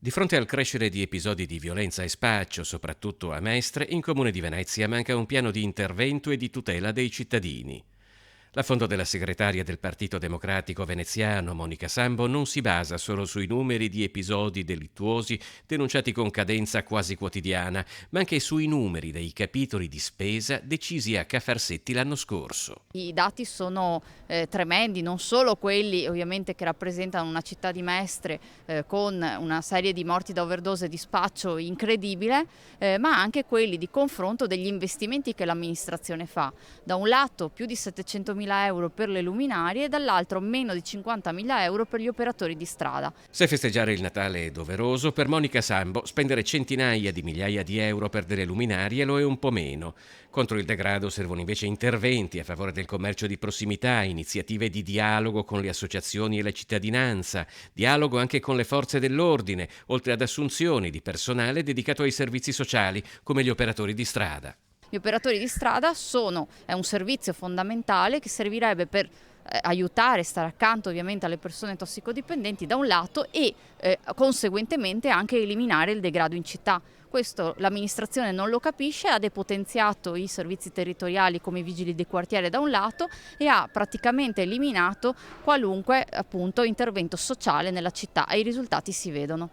Di fronte al crescere di episodi di violenza e spaccio, soprattutto a Mestre, in Comune di Venezia manca un piano di intervento e di tutela dei cittadini. L'affondo della segretaria del Partito Democratico veneziano, Monica Sambo, non si basa solo sui numeri di episodi delittuosi denunciati con cadenza quasi quotidiana, ma anche sui numeri dei capitoli di spesa decisi a Cafarsetti l'anno scorso. I dati sono tremendi, non solo quelli ovviamente che rappresentano una città di Mestre con una serie di morti da overdose e di spaccio incredibile, ma anche quelli di confronto degli investimenti che l'amministrazione fa. Da un lato più di 700.000 euro per le luminarie e dall'altro meno di 50.000 euro per gli operatori di strada. Se festeggiare il Natale è doveroso, per Monica Sambo spendere centinaia di migliaia di euro per delle luminarie lo è un po' meno. Contro il degrado servono invece interventi a favore del commercio di prossimità, iniziative di dialogo con le associazioni e la cittadinanza, dialogo anche con le forze dell'ordine, oltre ad assunzioni di personale dedicato ai servizi sociali, come gli operatori di strada. Gli operatori di strada è un servizio fondamentale che servirebbe per aiutare, stare accanto ovviamente alle persone tossicodipendenti da un lato e conseguentemente anche eliminare il degrado in città. Questo l'amministrazione non lo capisce, ha depotenziato i servizi territoriali come i vigili di quartiere da un lato e ha praticamente eliminato qualunque appunto intervento sociale nella città e i risultati si vedono.